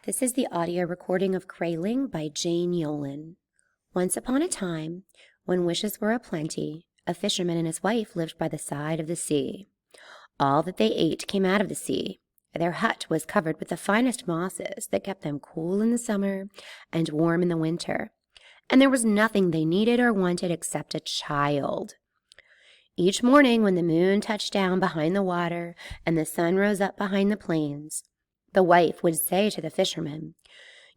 This is the audio recording of Greyling by Jane Yolen. Once upon a time, when wishes were aplenty, a fisherman and his wife lived by the side of the sea. All that they ate came out of the sea. Their hut was covered with the finest mosses that kept them cool in the summer and warm in the winter, and there was nothing they needed or wanted except a child. Each morning when the moon touched down behind the water and the sun rose up behind the plains, the wife would say to the fisherman,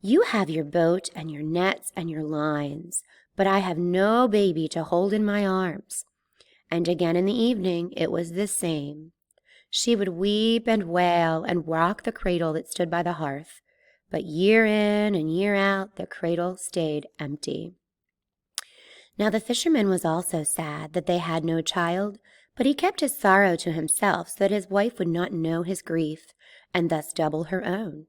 "You have your boat and your nets and your lines, but I have no baby to hold in my arms." And again in the evening it was the same. She would weep and wail and rock the cradle that stood by the hearth, but year in and year out the cradle stayed empty. Now the fisherman was also sad that they had no child, but he kept his sorrow to himself so that his wife would not know his grief, and thus double her own.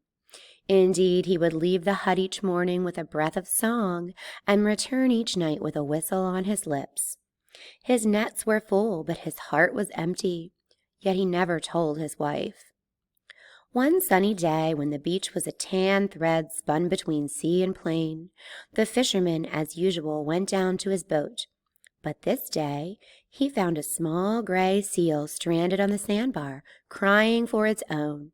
Indeed, he would leave the hut each morning with a breath of song, and return each night with a whistle on his lips. His nets were full, but his heart was empty, yet he never told his wife. One sunny day, when the beach was a tan thread spun between sea and plain, the fisherman, as usual, went down to his boat. But this day he found a small gray seal stranded on the sandbar, crying for its own.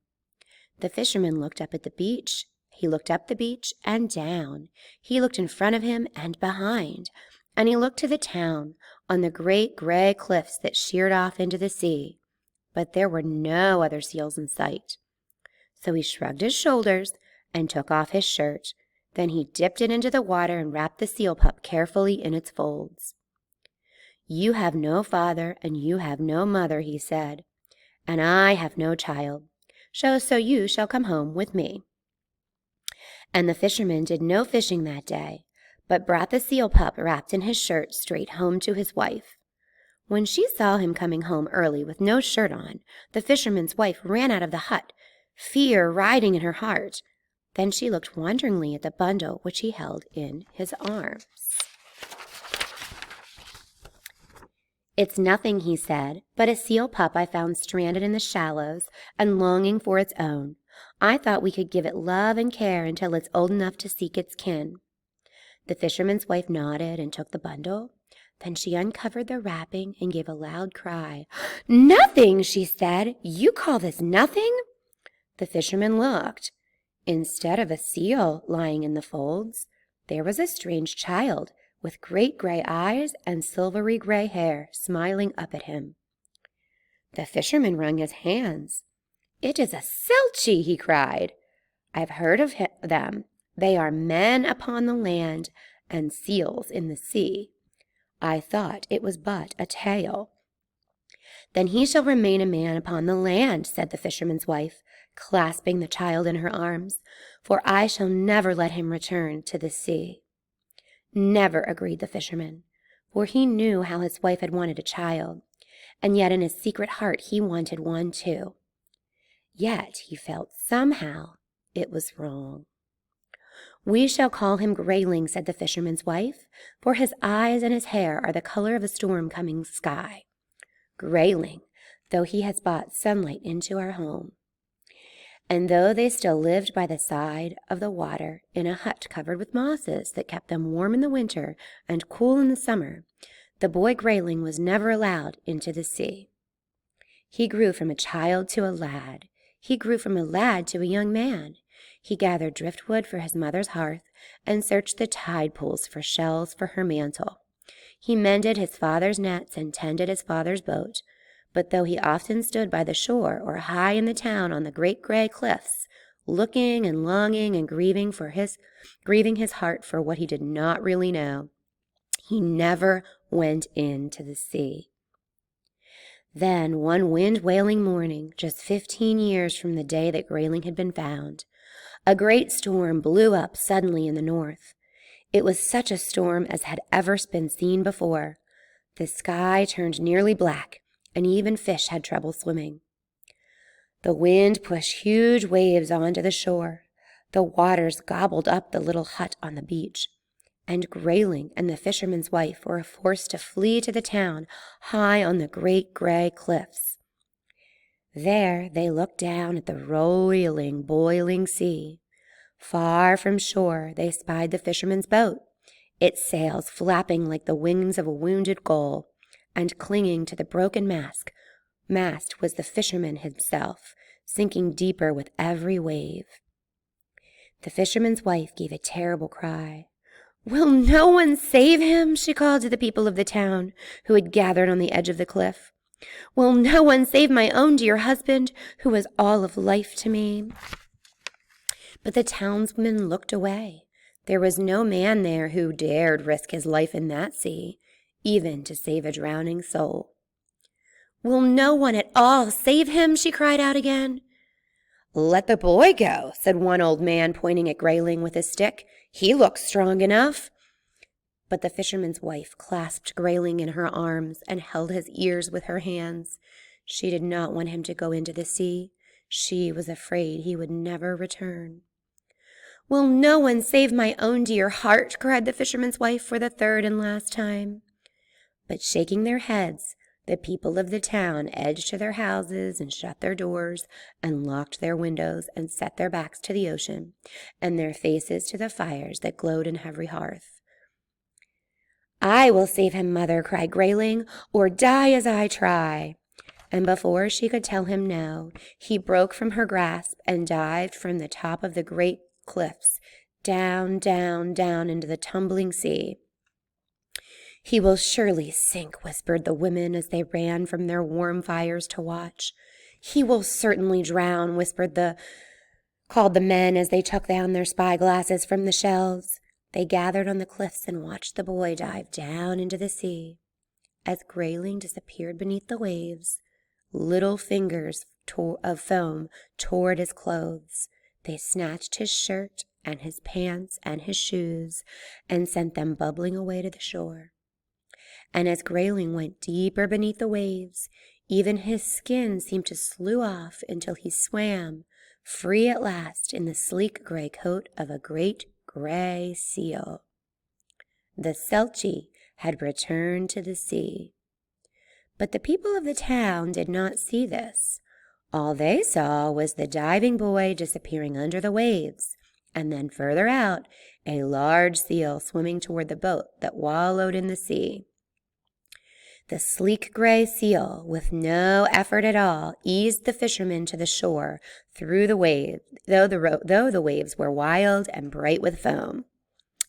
The fisherman looked up at the beach. He looked up the beach and down. He looked in front of him and behind, and he looked to the town on the great gray cliffs that sheered off into the sea. But there were no other seals in sight. So he shrugged his shoulders and took off his shirt. Then he dipped it into the water and wrapped the seal pup carefully in its folds. "You have no father and you have no mother," he said, "and I have no child. So you shall come home with me." And the fisherman did no fishing that day, but brought the seal pup wrapped in his shirt straight home to his wife. When she saw him coming home early with no shirt on, the fisherman's wife ran out of the hut, fear riding in her heart. Then she looked wonderingly at the bundle which he held in his arms. "It's nothing," he said, "but a seal pup I found stranded in the shallows and longing for its own. I thought we could give it love and care until it's old enough to seek its kin." The fisherman's wife nodded and took the bundle. Then she uncovered the wrapping and gave a loud cry. "Nothing!" she said. "You call this nothing?" The fisherman looked. Instead of a seal lying in the folds, there was a strange child with great gray eyes and silvery gray hair smiling up at him. The fisherman wrung his hands. "It is a selchie," he cried. "I've heard of them. They are men upon the land and seals in the sea. I thought it was but a tale." "Then he shall remain a man upon the land," said the fisherman's wife, clasping the child in her arms, "for I shall never let him return to the sea." "Never," agreed the fisherman, for he knew how his wife had wanted a child, and yet in his secret heart he wanted one too. Yet he felt somehow it was wrong. "We shall call him Greyling," said the fisherman's wife, "for his eyes and his hair are the color of a storm-coming sky. Greyling, though he has brought sunlight into our home." And though they still lived by the side of the water in a hut covered with mosses that kept them warm in the winter and cool in the summer, the boy Greyling was never allowed into the sea. He grew from a child to a lad. He grew from a lad to a young man. He gathered driftwood for his mother's hearth and searched the tide pools for shells for her mantle. He mended his father's nets and tended his father's boat. But though he often stood by the shore or high in the town on the great gray cliffs, looking and longing and grieving his heart for what he did not really know, he never went into the sea. Then one wind-wailing morning, just 15 years from the day that Greyling had been found, a great storm blew up suddenly in the north. It was such a storm as had ever been seen before. The sky turned nearly black, and even fish had trouble swimming. The wind pushed huge waves onto the shore. The waters gobbled up the little hut on the beach, and Greyling and the fisherman's wife were forced to flee to the town high on the great gray cliffs. There they looked down at the roiling, boiling sea. Far from shore they spied the fisherman's boat, its sails flapping like the wings of a wounded gull, and clinging to the broken mast was the fisherman himself, sinking deeper with every wave. The fisherman's wife gave a terrible cry. "Will no one save him?" she called to the people of the town, who had gathered on the edge of the cliff. "Will no one save my own dear husband, who was all of life to me?" But the townsmen looked away. There was no man there who dared risk his life in that sea, even to save a drowning soul. "Will no one at all save him?" she cried out again. "Let the boy go," said one old man, pointing at Greyling with his stick. "He looks strong enough." But the fisherman's wife clasped Greyling in her arms and held his ears with her hands. She did not want him to go into the sea. She was afraid he would never return. "Will no one save my own dear heart?" cried the fisherman's wife for the third and last time. But shaking their heads, the people of the town edged to their houses and shut their doors and locked their windows and set their backs to the ocean and their faces to the fires that glowed in every hearth. "I will save him, mother," cried Greyling, "or die as I try." And before she could tell him no, he broke from her grasp and dived from the top of the great cliffs, down, down, down into the tumbling sea. "He will surely sink," whispered the women as they ran from their warm fires to watch. "He will certainly drown," called the men as they took down their spyglasses from the shelves. They gathered on the cliffs and watched the boy dive down into the sea. As Greyling disappeared beneath the waves, little fingers of foam tore at his clothes. They snatched his shirt and his pants and his shoes and sent them bubbling away to the shore. And as Greyling went deeper beneath the waves, even his skin seemed to slough off until he swam, free at last, in the sleek gray coat of a great gray seal. The Selkie had returned to the sea. But the people of the town did not see this. All they saw was the diving boy disappearing under the waves, and then further out, a large seal swimming toward the boat that wallowed in the sea. The sleek gray seal, with no effort at all, eased the fisherman to the shore through the waves, though the waves were wild and bright with foam.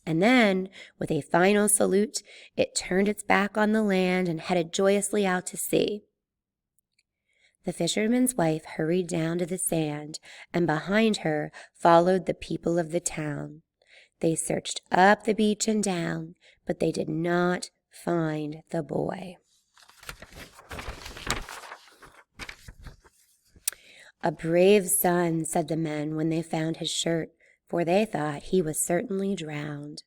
And then, with a final salute, it turned its back on the land and headed joyously out to sea. The fisherman's wife hurried down to the sand, and behind her followed the people of the town. They searched up the beach and down, but they did not find the boy. "A brave son," said the men when they found his shirt, for they thought he was certainly drowned.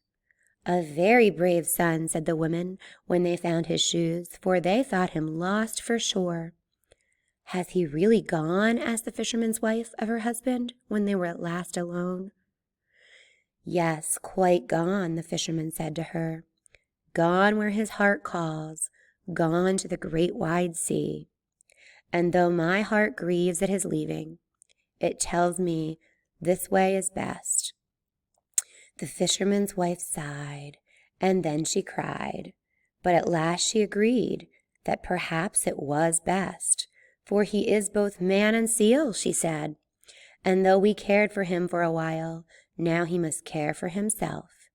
"A very brave son," said the women when they found his shoes, for they thought him lost for sure. "Has he really gone?" asked the fisherman's wife of her husband when they were at last alone. "Yes, quite gone," the fisherman said to her. "Gone where his heart calls, gone to the great wide sea. And though my heart grieves at his leaving, it tells me this way is best." The fisherman's wife sighed, and then she cried, but at last she agreed that perhaps it was best. "For he is both man and seal," she said, "and though we cared for him for a while, now he must care for himself."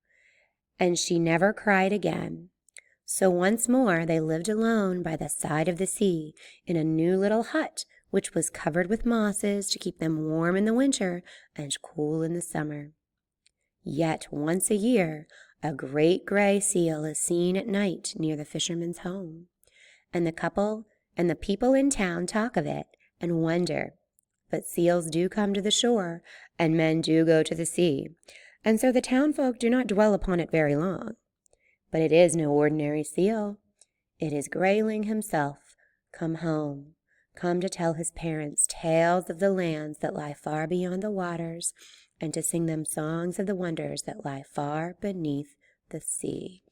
And she never cried again. So once more they lived alone by the side of the sea in a new little hut, which was covered with mosses to keep them warm in the winter and cool in the summer. Yet once a year a great gray seal is seen at night near the fisherman's home, and the people in town talk of it and wonder. But seals do come to the shore, and men do go to the sea, and so the town folk do not dwell upon it very long. But it is no ordinary seal. It is Greyling himself, come home, come to tell his parents tales of the lands that lie far beyond the waters, and to sing them songs of the wonders that lie far beneath the sea.